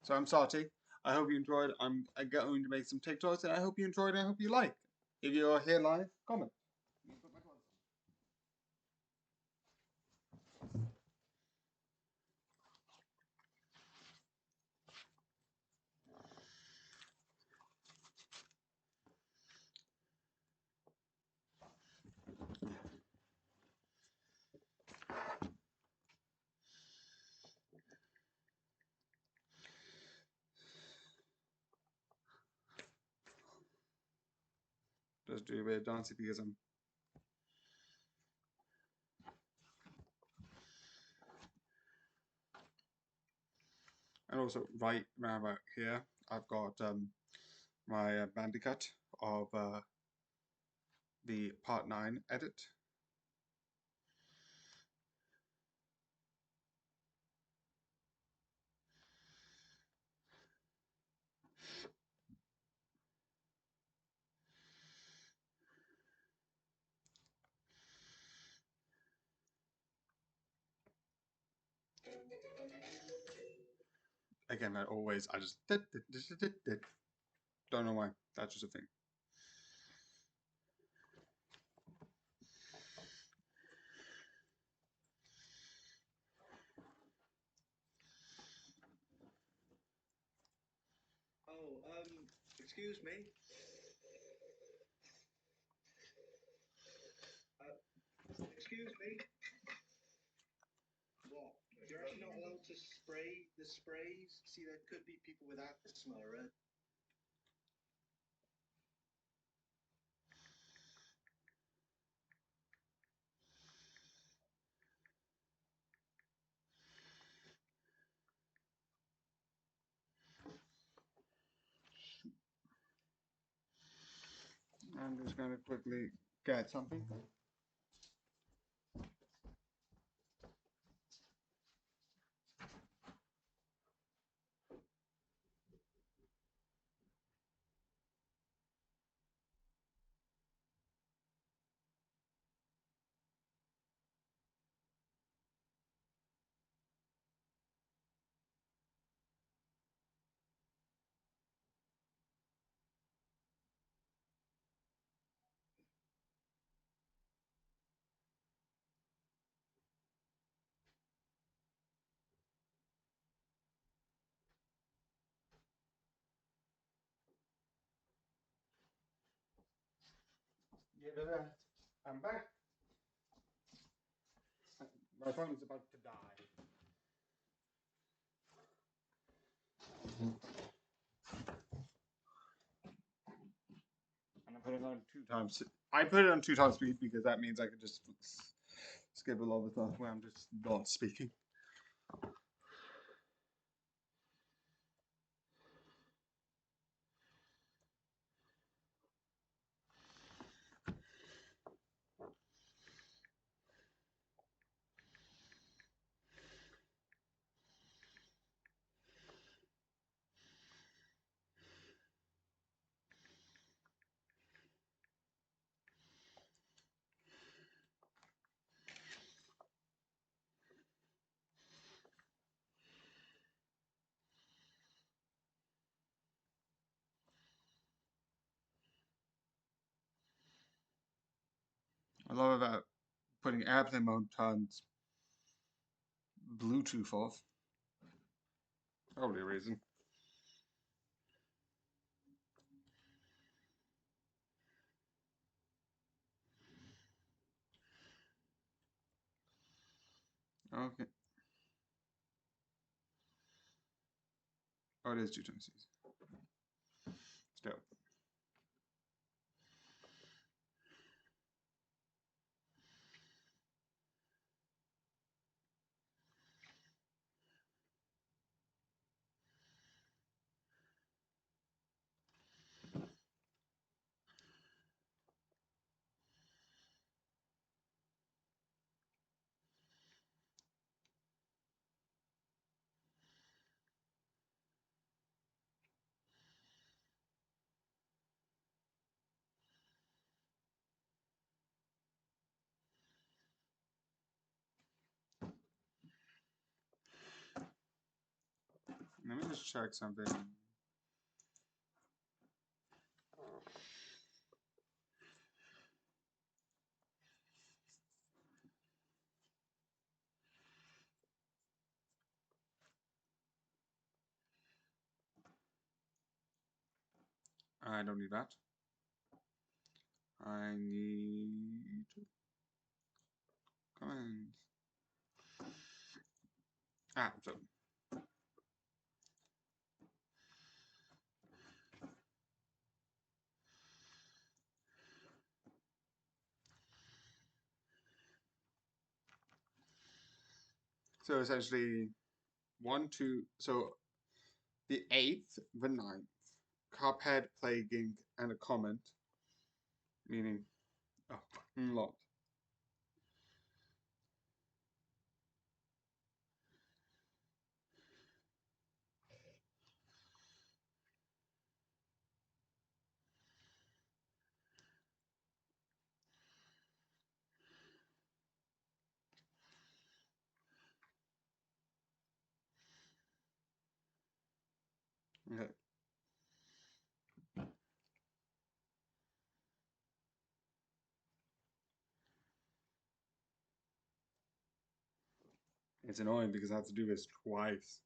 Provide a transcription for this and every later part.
So I'm Sati. I hope you enjoyed. I'm going to make some TikToks, and I hope you enjoyed. And I hope you like. If you're here live, comment. Just do a bit of dancing because I'm. And also, right around about here, I've got my Bandicut of the Part 9 edit. Again, I just don't know why. That's just a thing. Oh, excuse me. Excuse me. What? You're actually not allowed to spray the sprays. See, there could be people with asthma, right? I'm just going to quickly get something. Yeah, I'm back. My phone is about to die. And I put it on 2 times. I put it on 2 times speed because that means I can just skip a lot of the stuff where I'm just not speaking. I love about putting airplane mode turns Bluetooth off. Probably a reason. Okay. Oh, it is 2 times speed. Still. just check something. I don't need that. I need comments. So so essentially 1, 2. So the 8th, the 9th, Cuphead, Plaguing, and a comment, meaning a fucking lot. Okay. It's annoying because I have to do this twice.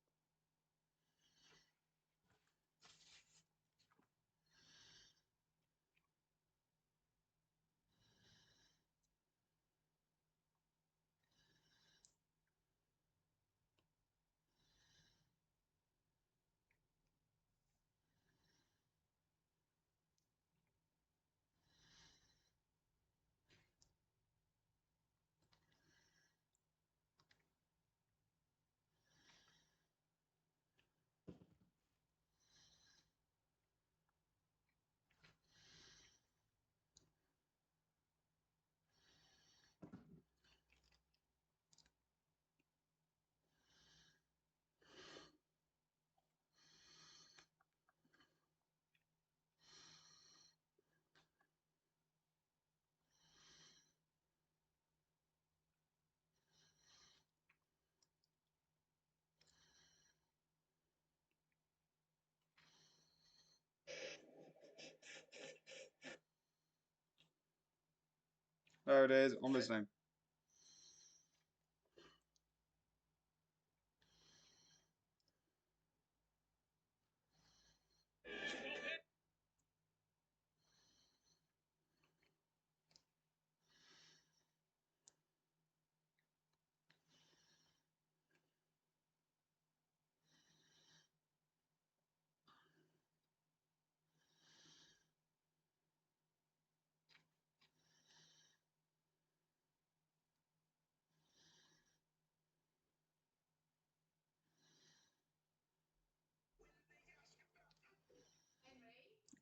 There it is. I'm listening.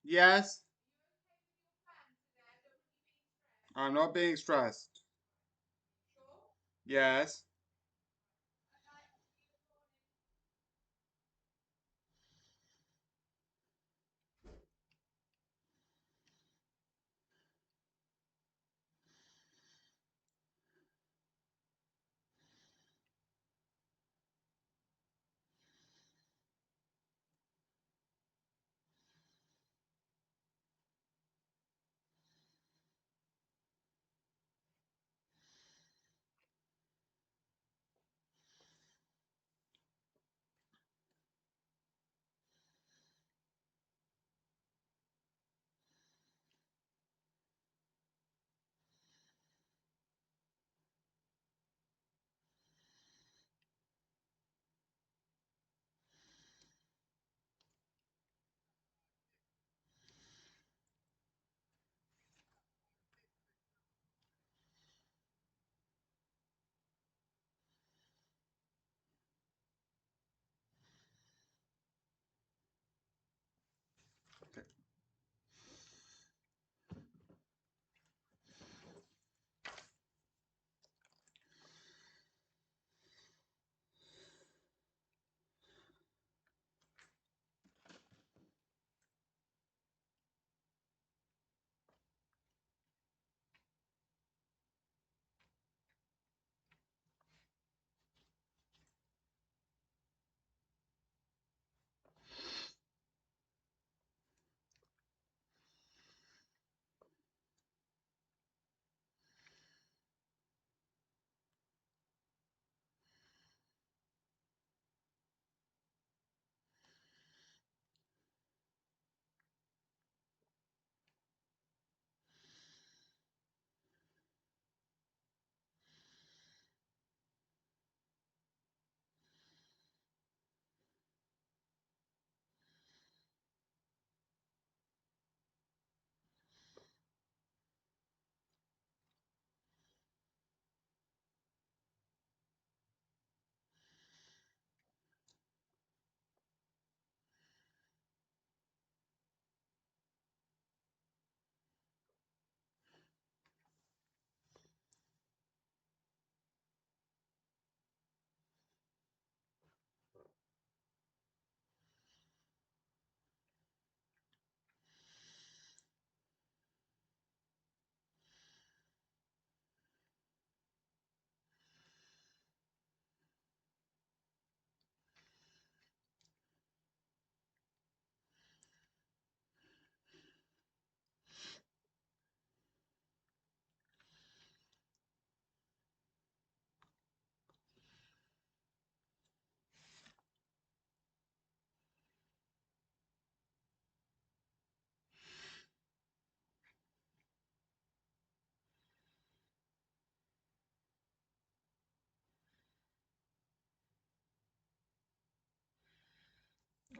Yes. I'm not being stressed. Yes.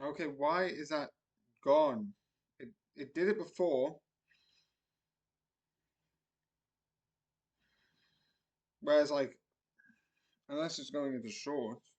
Okay, why is that gone? It did it before. Whereas like unless it's going into shorts.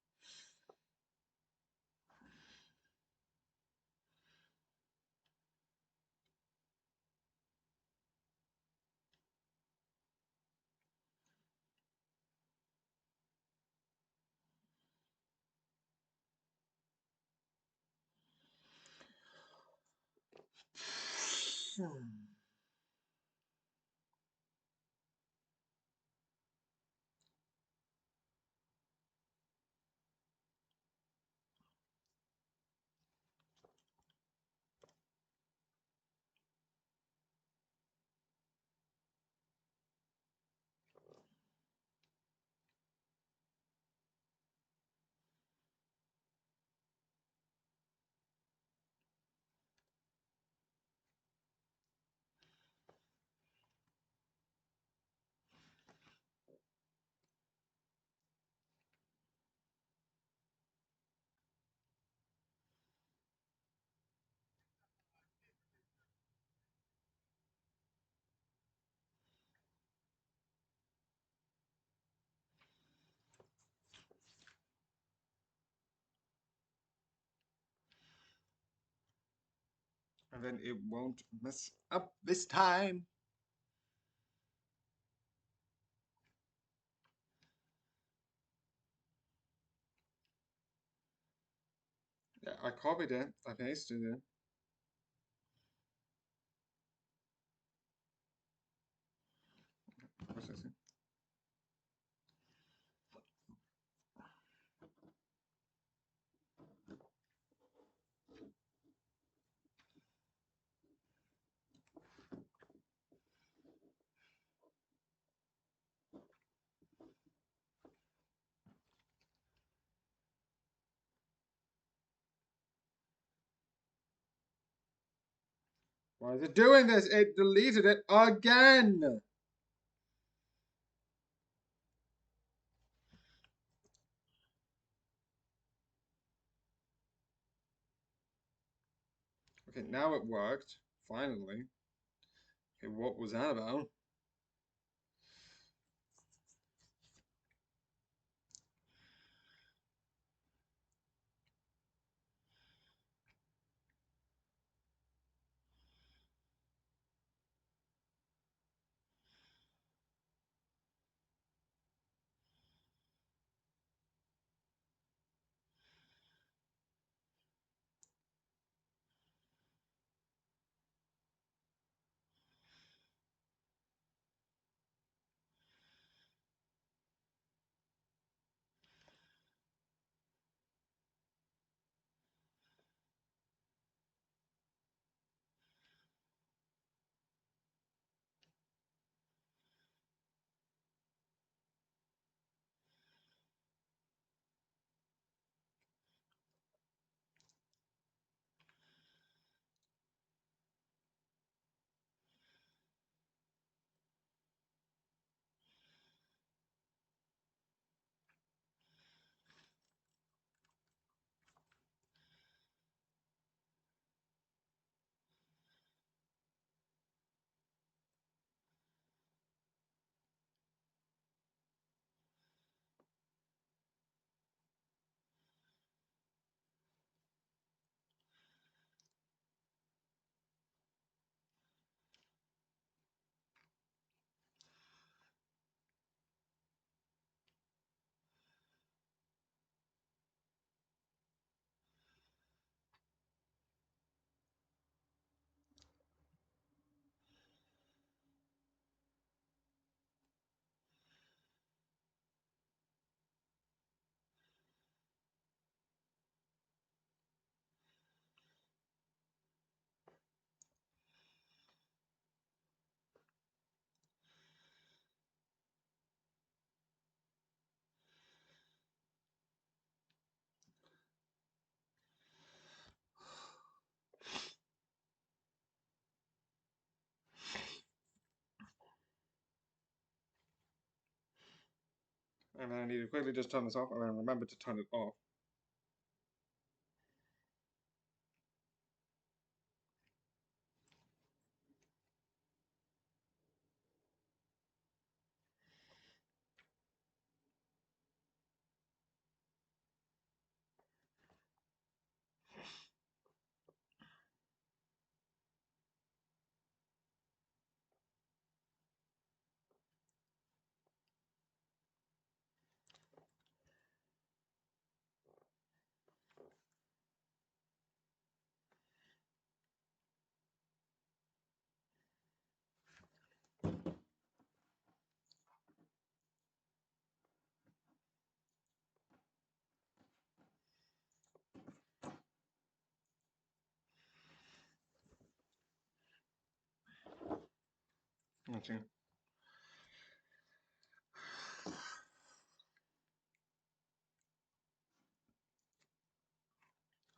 And then it won't mess up this time. Yeah, I copied it. I pasted it. Processing. Why is it doing this? It deleted it again. Okay, now it worked. Finally. Okay, what was that about? And then I need to quickly just turn this off and then remember to turn it off. Okay.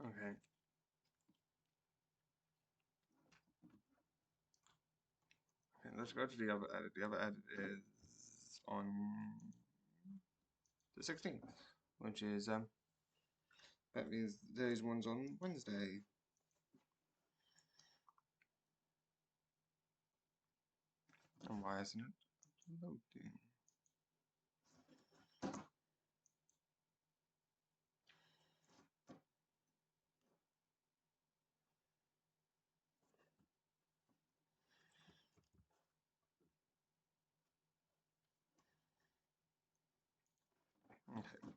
Okay. Okay, let's go to the other edit. The other edit is on the 16th, which is that means today's one's on Wednesday. And why isn't it loading? Okay.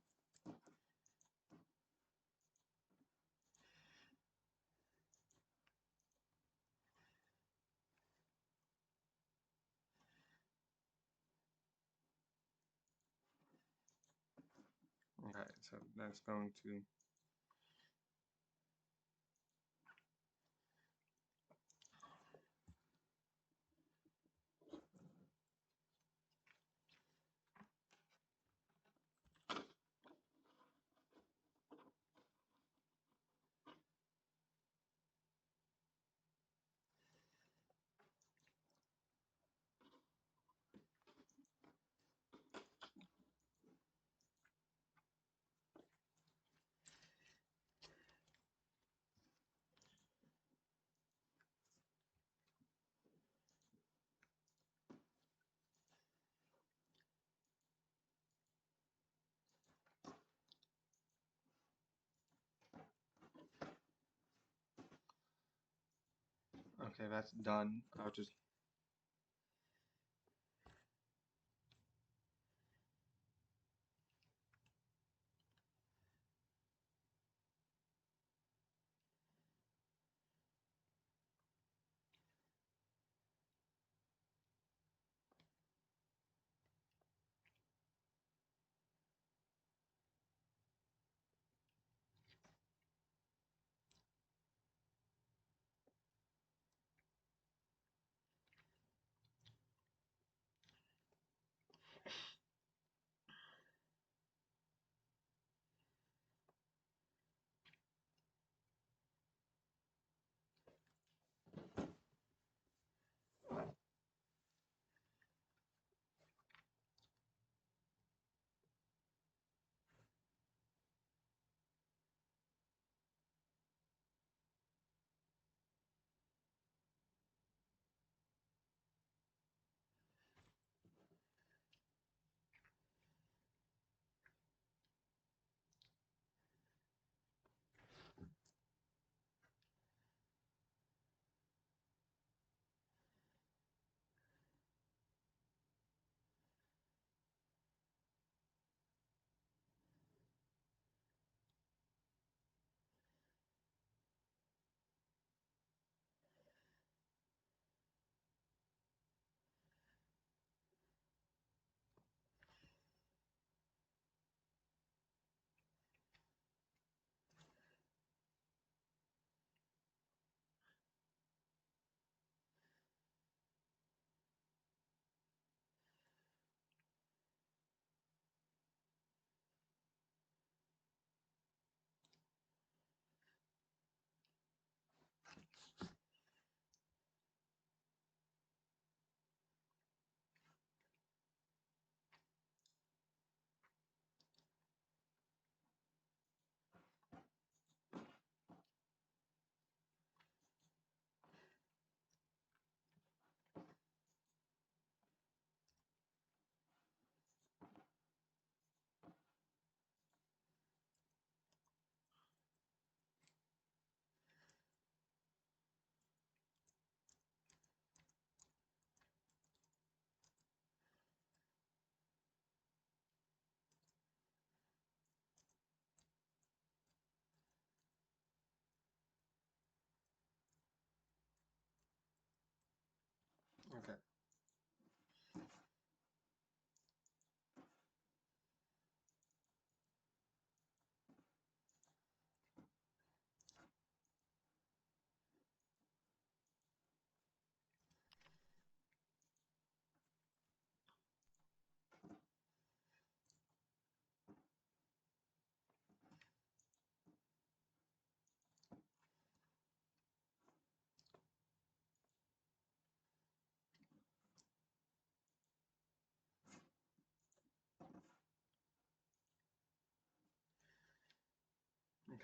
Okay, so that's going to okay, that's done. I'll just okay.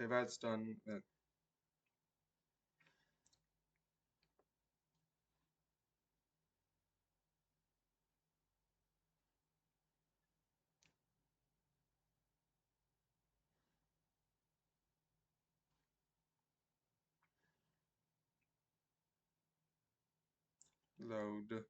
Okay, that's done then. Load.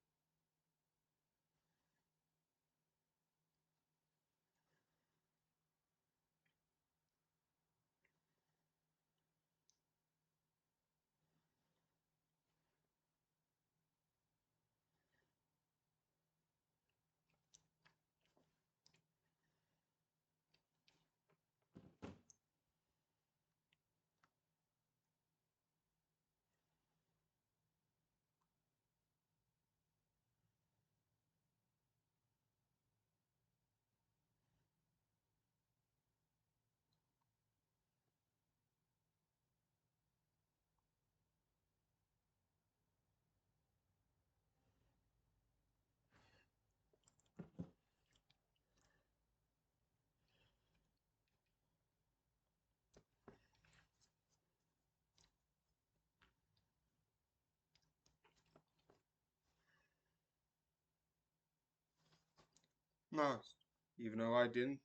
Nice. Even though I didn't.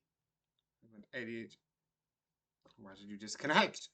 I went 88. Why did you disconnect?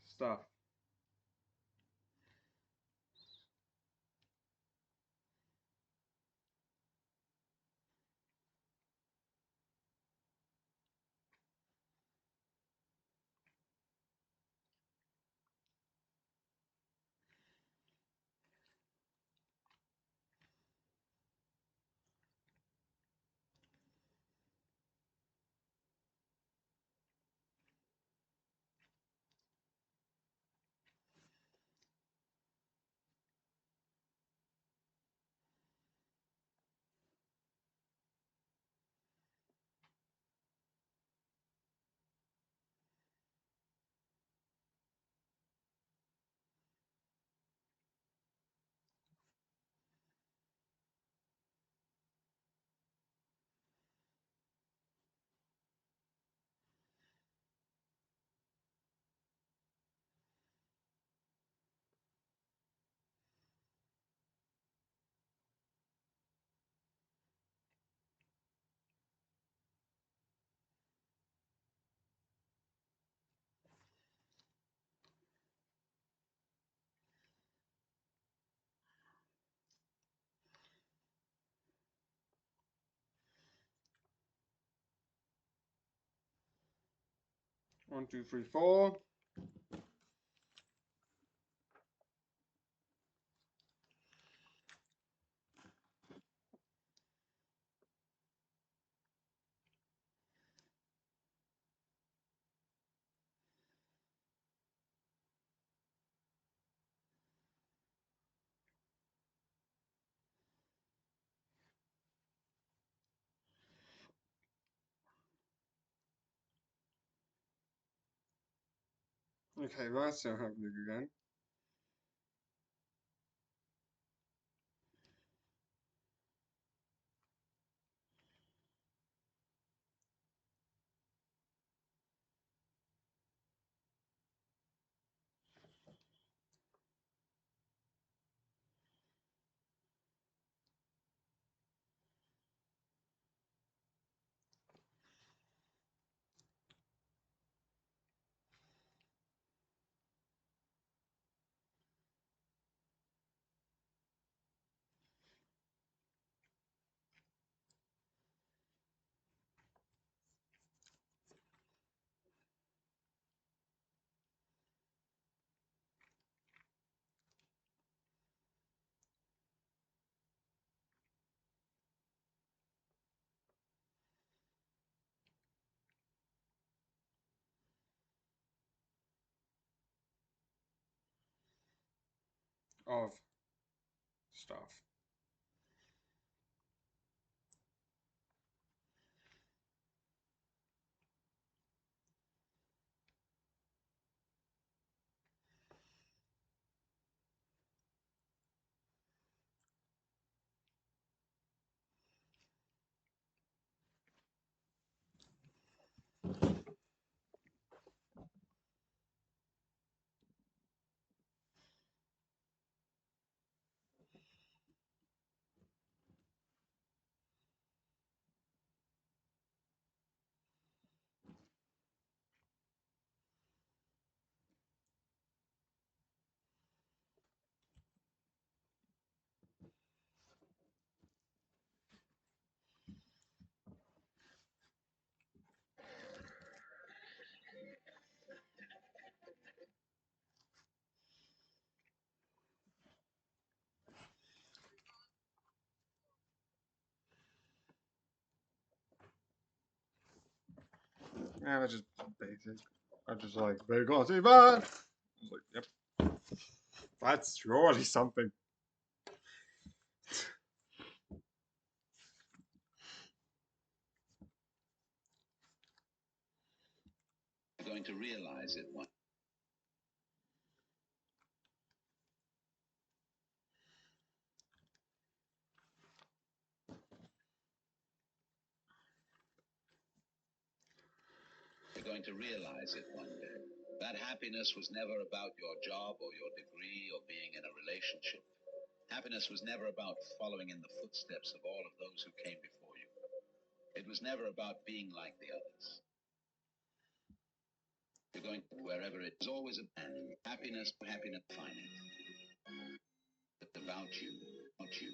Stuff. One, two, three, four. Okay, that's not happening again. Of stuff. Yeah, that's just basic. I just like bagel Ivan. I was like, yep, that's surely something. You're going to realize it one. You're going to realize it one day. That happiness was never about your job or your degree or being in a relationship. Happiness was never about following in the footsteps of all of those who came before you. It was never about being like the others. You're going wherever it's always a man. Happiness, happiness, find it. It's about you, about you.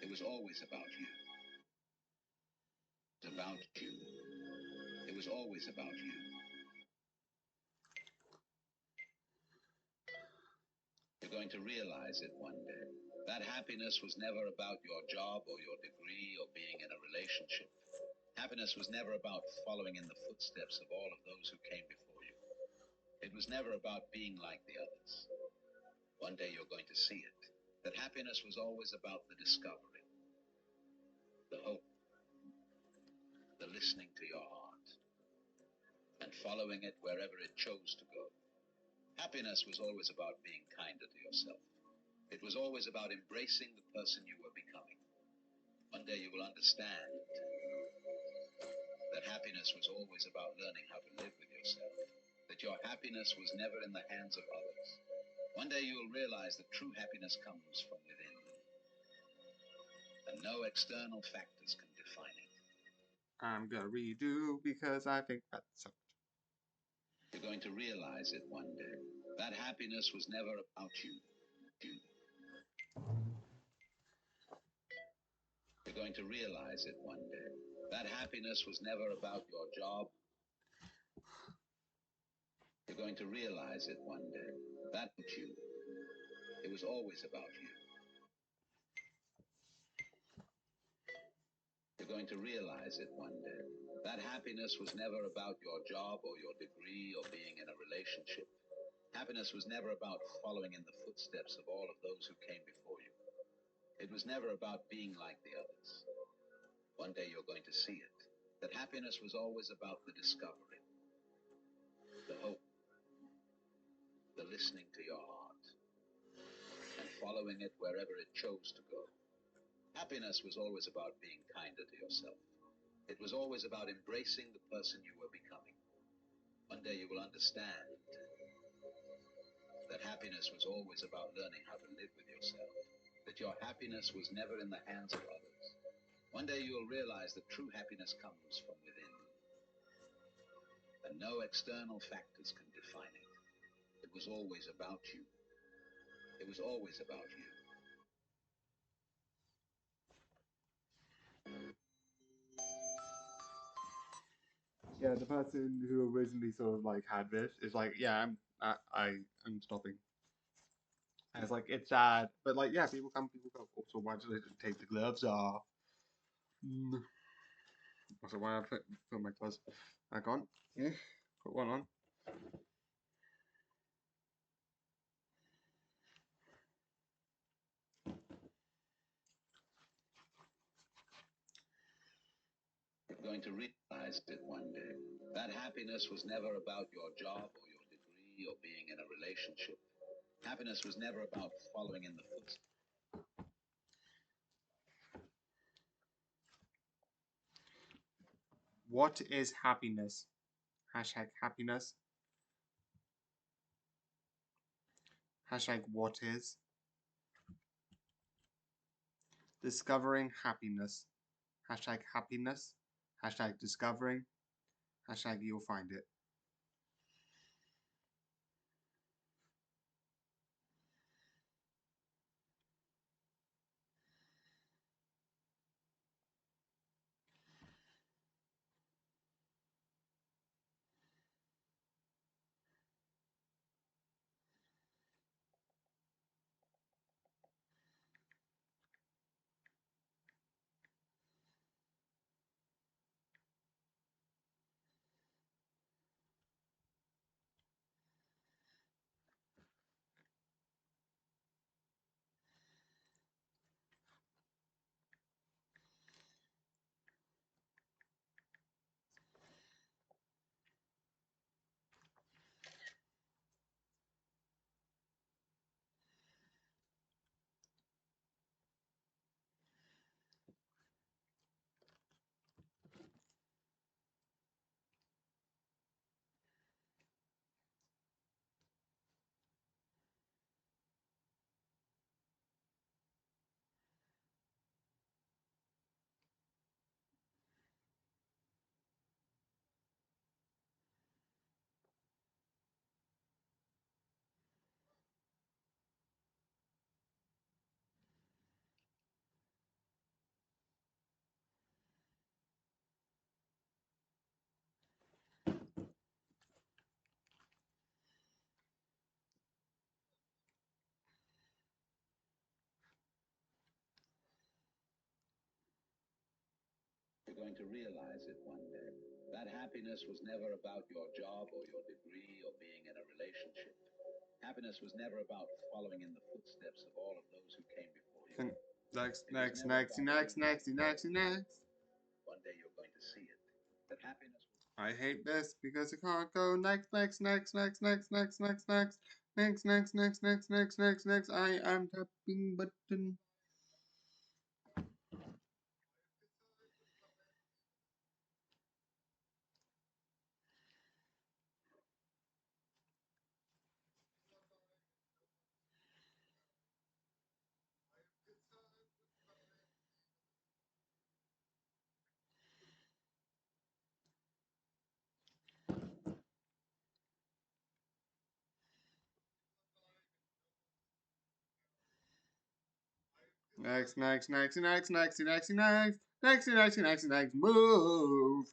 It was always about you. It's about you. It was always about you. You're going to realize it one day. That happiness was never about your job or your degree or being in a relationship. Happiness was never about following in the footsteps of all of those who came before you. It was never about being like the others. One day you're going to see it. That happiness was always about the discovery, the hope, the listening to your heart, and following it wherever it chose to go. Happiness was always about being kinder to yourself. It was always about embracing the person you were becoming. One day you will understand that happiness was always about learning how to live with yourself, that your happiness was never in the hands of others. One day you will realize that true happiness comes from within, and no external factors can define it. I'm gonna redo because I think that's something. You're going to realize it one day. That happiness was never about you. You're going to realize it one day. That happiness was never about your job. You're going to realize it one day. That was you. It was always about you. You're going to realize it one day. That happiness was never about your job or your degree or being in a relationship. Happiness was never about following in the footsteps of all of those who came before you. It was never about being like the others. One day you're going to see it. That happiness was always about the discovery, the hope, the listening to your heart, and following it wherever it chose to go. Happiness was always about being kinder to yourself. It was always about embracing the person you were becoming. One day you will understand that happiness was always about learning how to live with yourself, that your happiness was never in the hands of others. One day you'll realize that true happiness comes from within, and no external factors can define it. It was always about you. It was always about you. Yeah, the person who originally sort of like had this is like, yeah, I'm stopping. And it's like it's sad, but like yeah, people come, people go. Also, why do they take the gloves off? Mm. Also, why I put my gloves back on? Yeah, put one on. You're going to realize it one day. That happiness was never about your job or your degree or being in a relationship. Happiness was never about following in the footsteps. What is happiness? Hashtag happiness. Hashtag what is. Discovering happiness. Hashtag happiness. Hashtag discovering. Hashtag you'll find it. You're going to realize it one day. That happiness was never about your job or your degree or being in a relationship. Happiness was never about following in the footsteps of all of those who came before you. Next, It was next, never next, about next, you. next, next, next. One day you're going to see it. That happiness was I hate this because I can't go next, next, next, next, next, next, next, next, next, next, next, next, next, next, next. I am tapping button. Next, next, next, next, next, next, next, next, next, next, next, move.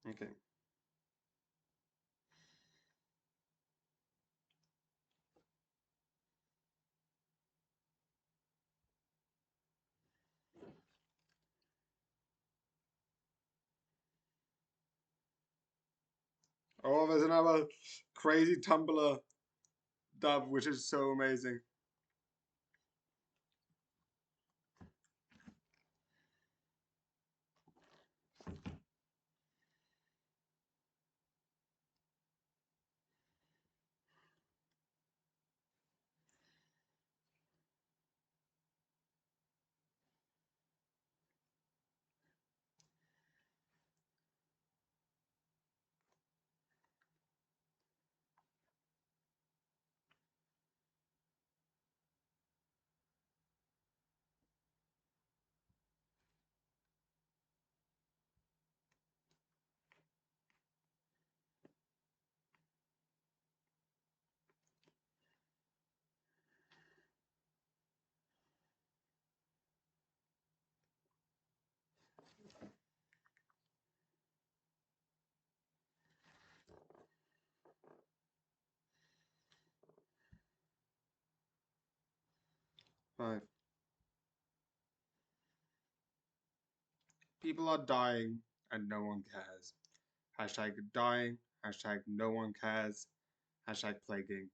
Okay. Oh, there's another crazy Tumblr dub, which is so amazing. Five. People are dying and no one cares. Hashtag dying. Hashtag no one cares. Hashtag Plague Inc.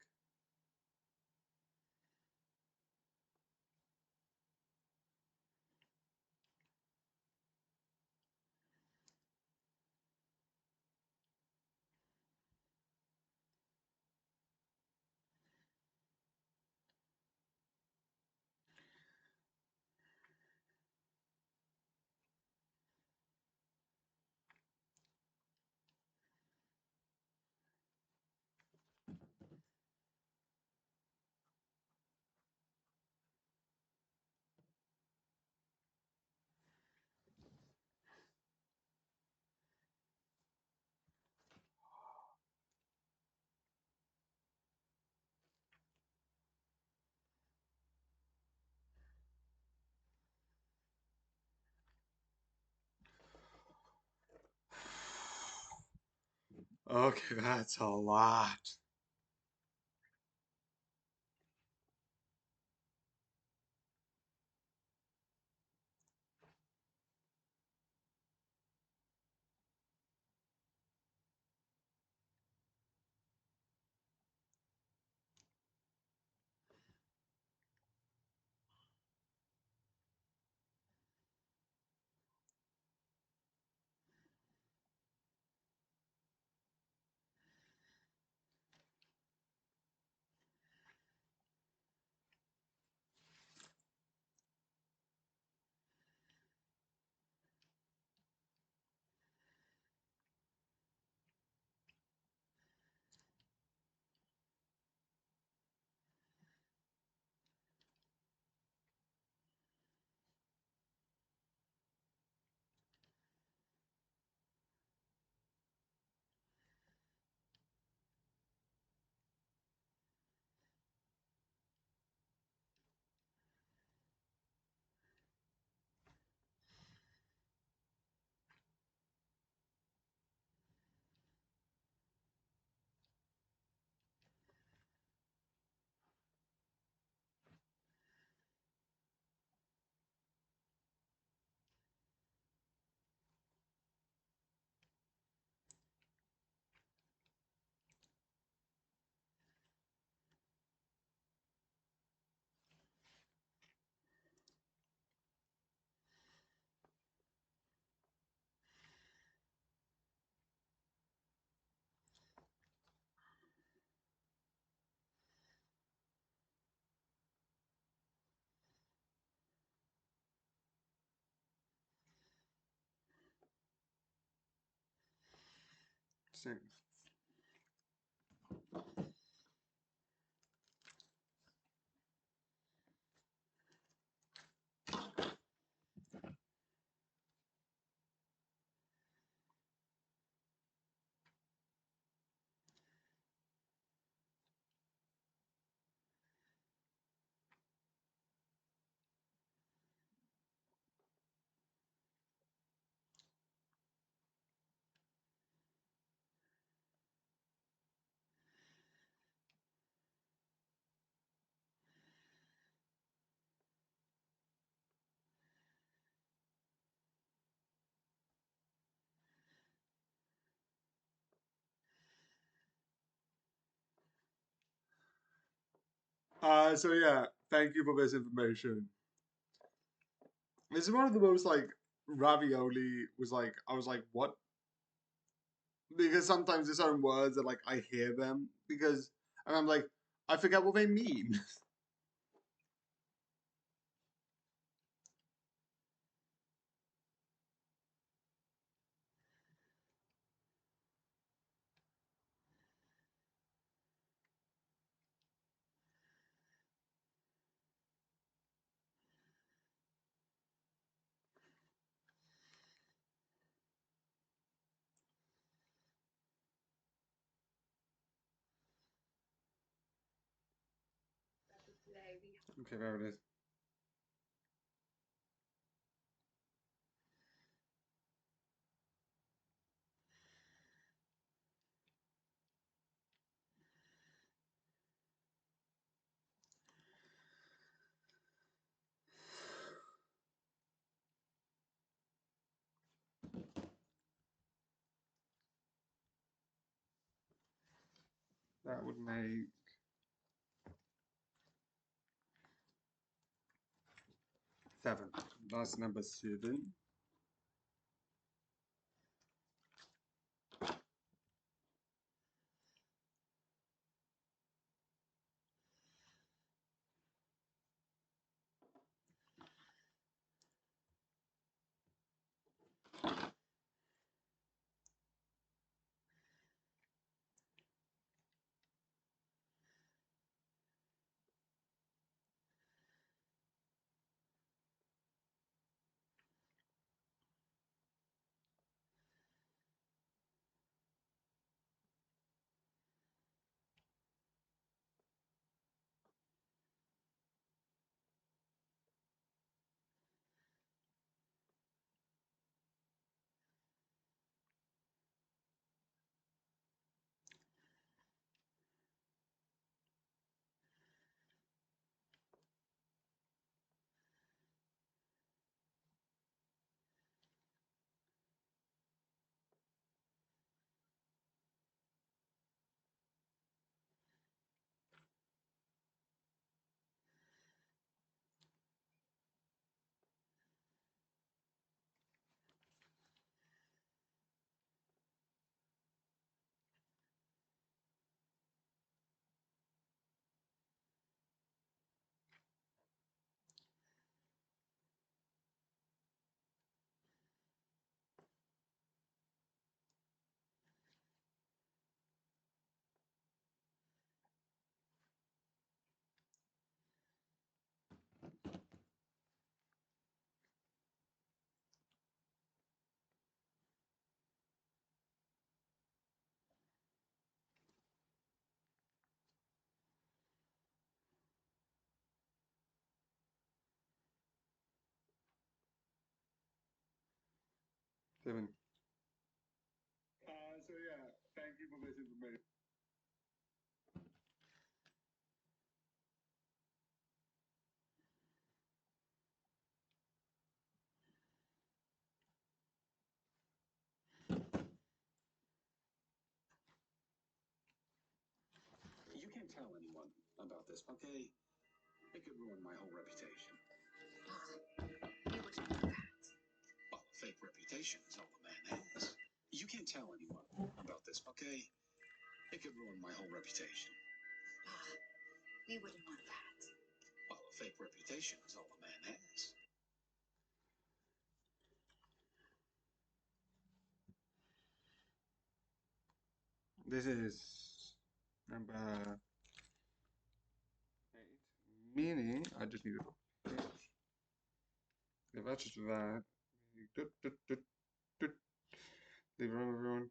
Okay, that's a lot. Same. So yeah, thank you for this information. This is one of the most like ravioli was like I was like what? Because sometimes there's certain words that like I hear them because and I'm like I forget what they mean. Okay, there it is. That would make 7. That's number 7. Seven. So yeah, thank you for this information. You can't tell anyone about this, okay? It could ruin my whole reputation. You wouldn't know that. Well, a fake reputation is all a man has. You can't tell anyone about this, okay? It could ruin my whole reputation. We wouldn't want that. Well, a fake reputation is all a man has. This is number 8. Meaning I just need to if I just do that. Leave room everyone.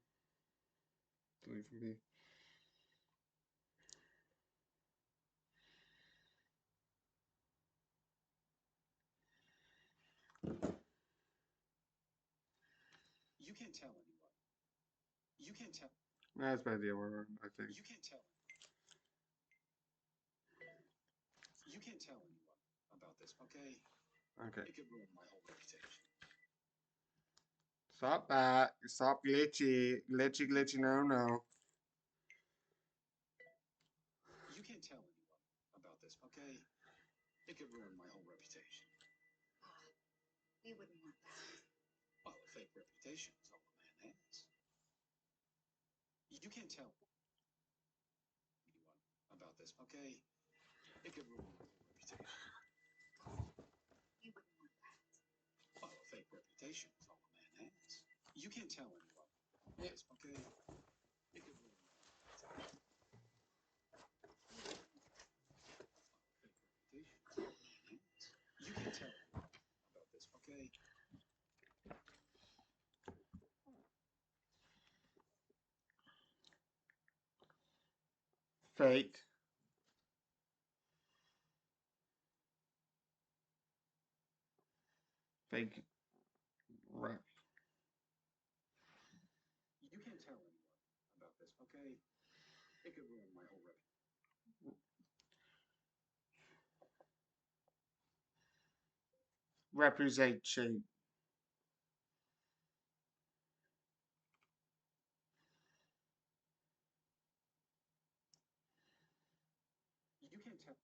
Delete from me. You can't tell anyone. You can't tell. That's bad idea, I think. You can't tell. You can't tell anyone about this, okay? Okay. It could ruin my whole reputation. Stop that. Stop glitchy. Glitchy, glitchy, no. You can't tell anyone about this, okay? It could ruin my whole reputation. No. You can't tell anyone about this, okay? It could ruin my whole reputation. You can't tell anyone about this, okay? It could ruin my whole reputation. You can't tell anyone about this, okay? It could ruin my whole reputation. okay? It could ruin my whole reputation. We wouldn't want that. Well, a fake reputation is all a man has. You can't tell anyone about this, okay? It could ruin my whole reputation. We wouldn't want that. Well, a fake reputation is all a man has. You can't tell anyone this, okay? It could ruin my whole reputation. Fake reputation is all a man has. You can't tell anyone about this, okay? Fake. Fake rep. You can't tell anyone about this, okay? It could ruin my whole reputation. Representation. You can't tell.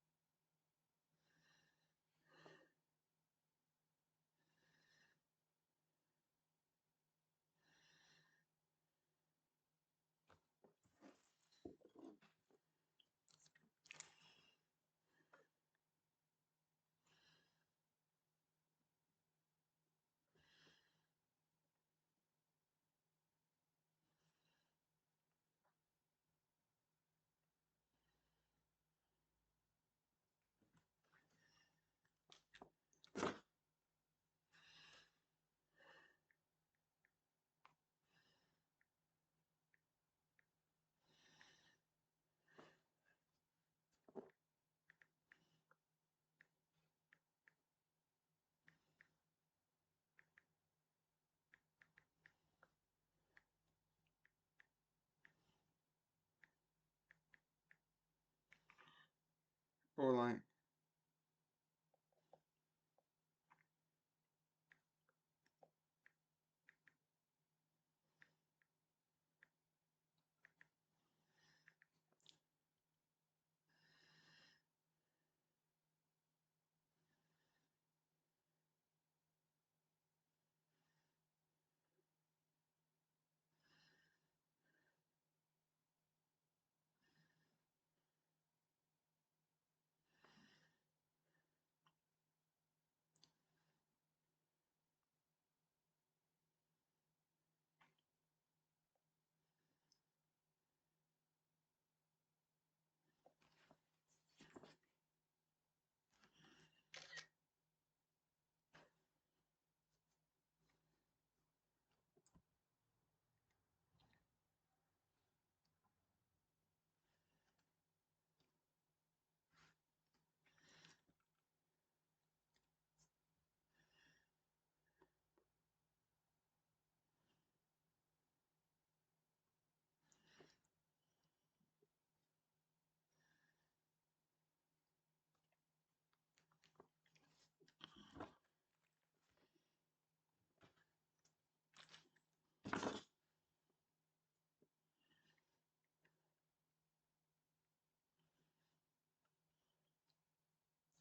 Or like.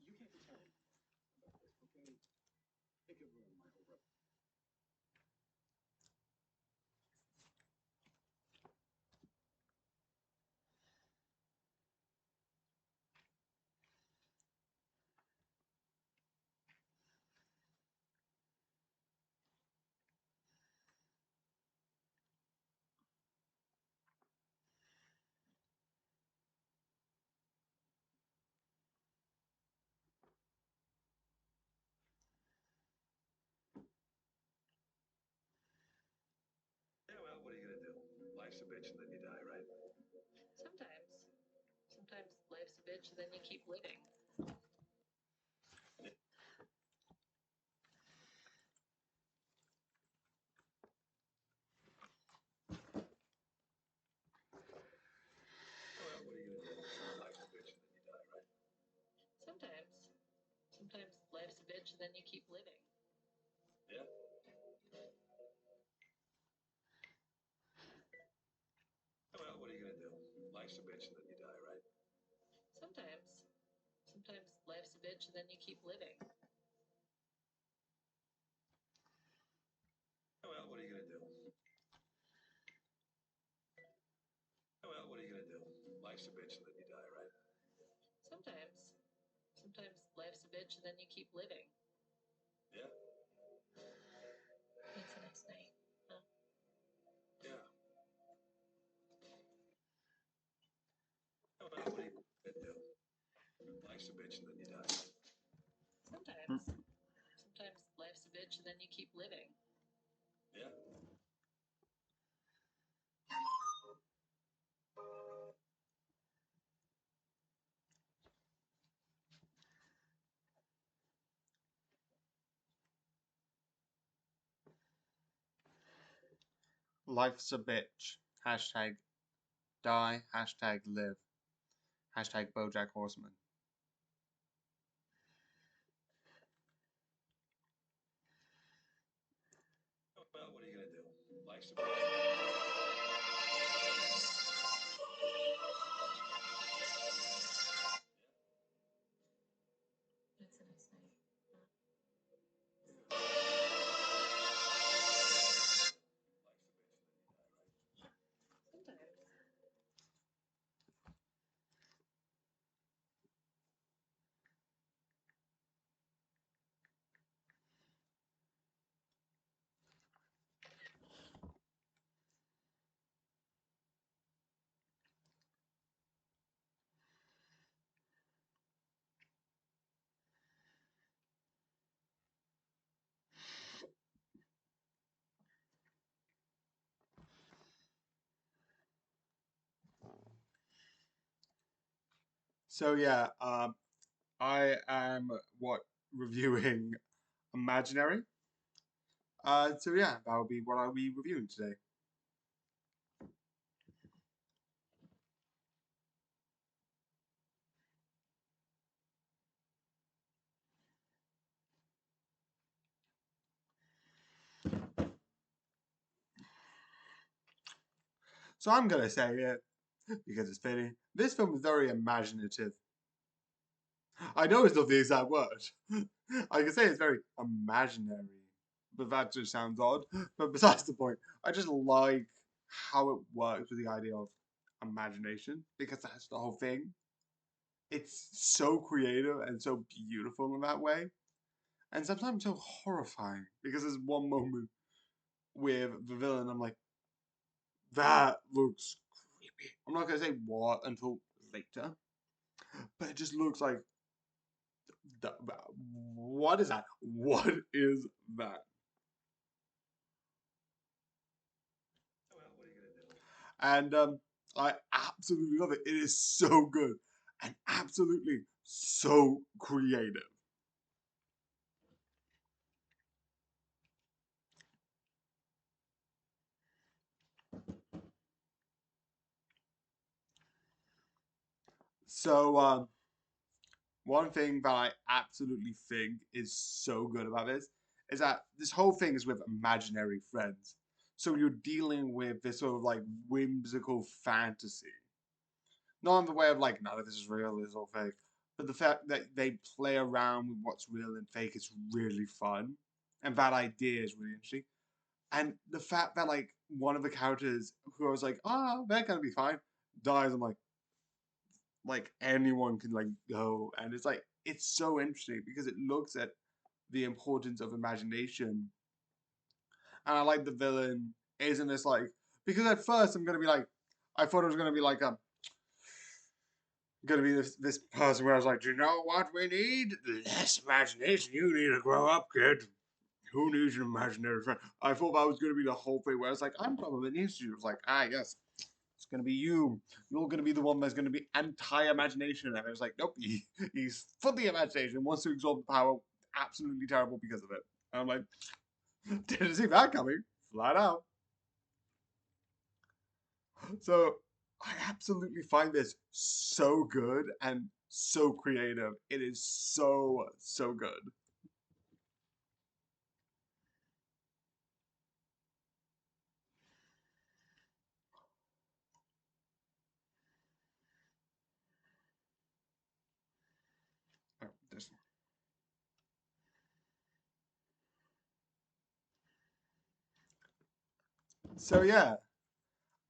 You can't tell anyone about this, okay? It could ruin my whole reputation. Yeah, well, what are you gonna do? Life's a bitch and then you die, right? Sometimes. Sometimes life's a bitch and then you keep living. Well, what are you gonna do? Life's a bitch and then you die, right? Sometimes. Sometimes life's a bitch and then you keep living. Yeah. Well, what are you gonna do? Life's a bitch and then you die, right? Sometimes. Sometimes life's a bitch and then you keep living. Well, what are you gonna do? Well, what are you gonna do? Life's a bitch and then you die, right? Sometimes. Sometimes life's a bitch and then you keep living. Yeah. It's a nice night. Huh? Yeah. Well, what are you gonna do? Life's a bitch and then you die. Sometimes. Sometimes life's a bitch and then you keep living. Yeah. Life's a bitch. Hashtag die. Hashtag live. Hashtag BoJack Horseman. Well, what are you gonna do? Life's a bitch. It's a nice night. Huh? Sometimes. So yeah, I am reviewing Imaginary. So yeah, that'll be what I'll be reviewing today. So I'm gonna say it because it's fitting. This film is very imaginative. I know it's not the exact word. I can say it's very imaginary, but that just sounds odd. But besides the point, I just like how it works with the idea of imagination because that's the whole thing. It's so creative and so beautiful in that way, and sometimes so horrifying because there's one moment with the villain. I'm like, that looks creepy. I'm not gonna say what until later, but it just looks like what is that? What is that? Well, what are you gonna do? And I absolutely love it. It is so good and absolutely so creative. So one thing that I absolutely think is so good about this is that this whole thing is with imaginary friends. So you're dealing with this sort of like whimsical fantasy. Not in the way of like, no, this is real, this is all fake. But the fact that they play around with what's real and fake is really fun. And that idea is really interesting. And the fact that like one of the characters who I was like, oh, they're gonna be fine, dies. I'm like anyone can like go. And it's like it's so interesting because it looks at the importance of imagination. And I like the villain isn't this like because at first I'm gonna be like I thought it was gonna be like gonna be this person where I was like, do you know what we need? Less imagination. You need to grow up, kid. Who needs an imaginary friend? I thought that was gonna be the whole thing where I was like, I'm probably an institute. It was like, yes, it's gonna be you. You're gonna be the one that's gonna be anti-imagination. And I was like, nope, he's for the imagination, wants to absorb the power, absolutely terrible because of it. And I'm like, didn't see that coming, flat out. So I absolutely find this so good and so creative. It is so, so good. So yeah,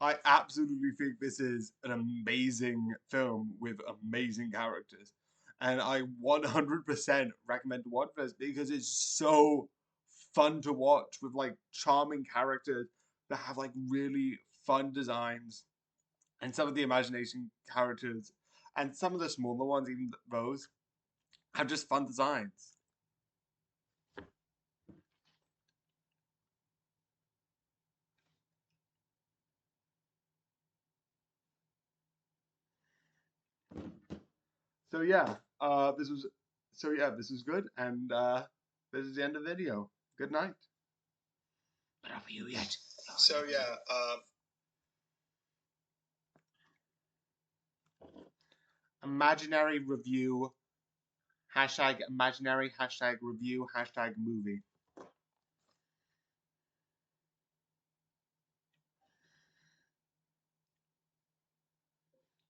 I absolutely think this is an amazing film with amazing characters. And I 100% recommend to watch this because it's so fun to watch with like charming characters that have like really fun designs. And some of the imagination characters and some of the smaller ones, even those, have just fun designs. So yeah, this was good, and this is the end of the video. Good night. But are you yet? So yeah, Imaginary review. Hashtag imaginary. Hashtag review. Hashtag movie.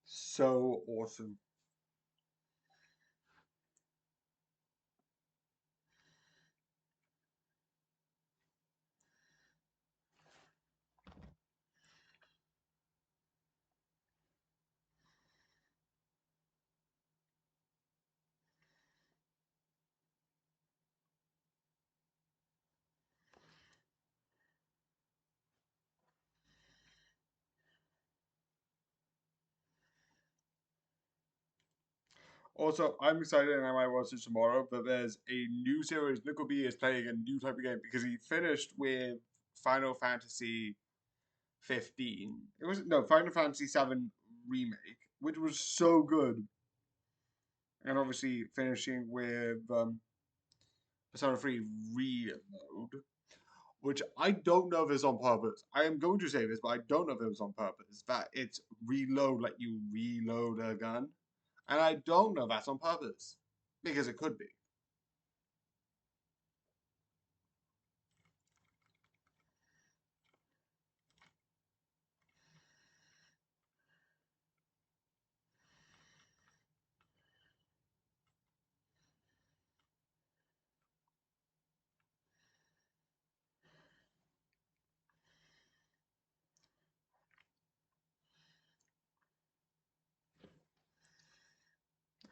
So awesome. Also, I'm excited and I might watch it tomorrow, but there's a new series. Nickel B is playing a new type of game because he finished with Final Fantasy 15. It was no Final Fantasy 7 remake, which was so good. And obviously finishing with Persona 3 Reload, which I don't know if it's on purpose. I am going to say this, but I don't know if it was on purpose. That it's reload like you reload a gun. And I don't know if that's on purpose. Because it could be.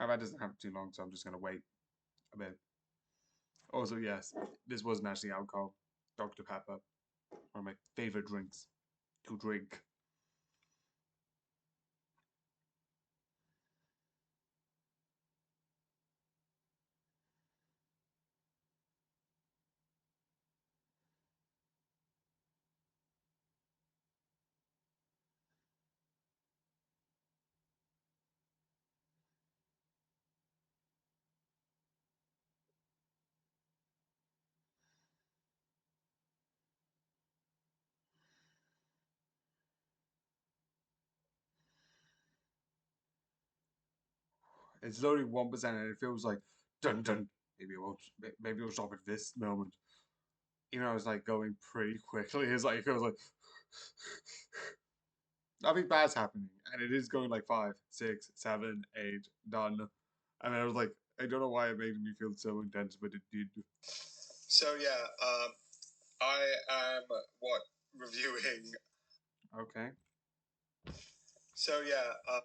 That doesn't have too long, so I'm just gonna wait a bit. Also, yes, this wasn't actually alcohol. Dr. Pepper. One of my favorite drinks to drink. It's only 1%, and it feels like dun dun. Maybe it won't. Maybe it'll stop at this moment. Even though it's like going pretty quickly, it's like it feels like nothing bad's happening, and it is going like 5, 6, 7, 8, done. And I was like, I don't know why it made me feel so intense, but it did. so yeah, I am what reviewing. Okay. So yeah,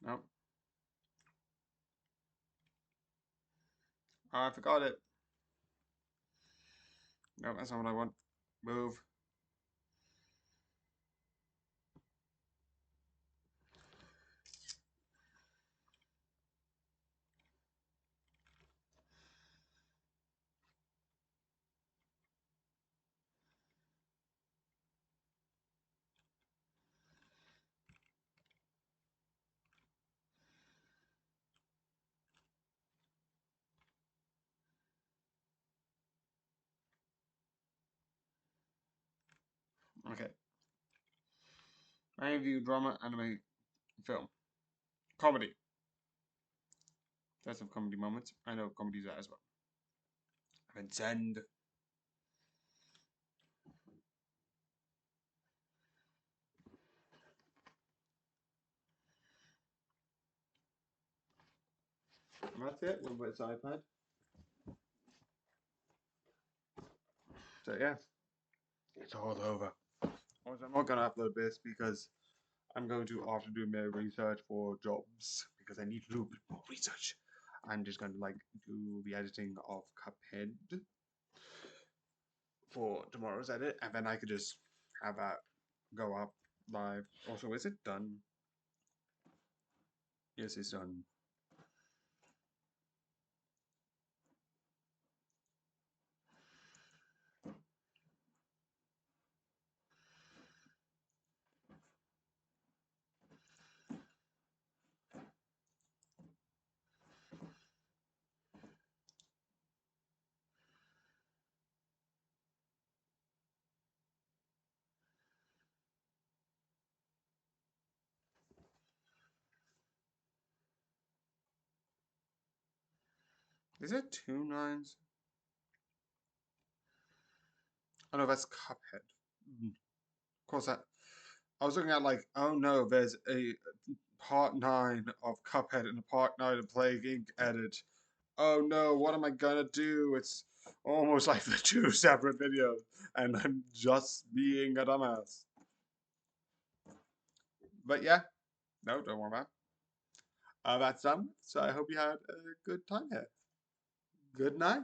Nope. Oh, I forgot it. No, that's not what I want. Move. Okay. I review drama, anime, film. Comedy. There's some comedy moments. I know comedy's that as well. And send. And that's it with its iPad. So yeah, it's all over. Also, I'm not gonna upload this because I'm going to have to do more research for jobs because I need to do a bit more research. I'm just going to like do the editing of Cuphead for tomorrow's edit, and then I could just have that go up live. Also, is it done? Yes, it's done. Is it 2 9s? Oh no, that's Cuphead. Of course, I was looking at like, oh no, there's a part 9 of Cuphead and a part 9 of Plague Inc. edit. Oh no, what am I gonna do? It's almost like the 2 separate videos, and I'm just being a dumbass. But yeah, no, don't worry about it. That's done. So I hope you had a good time here. Good night.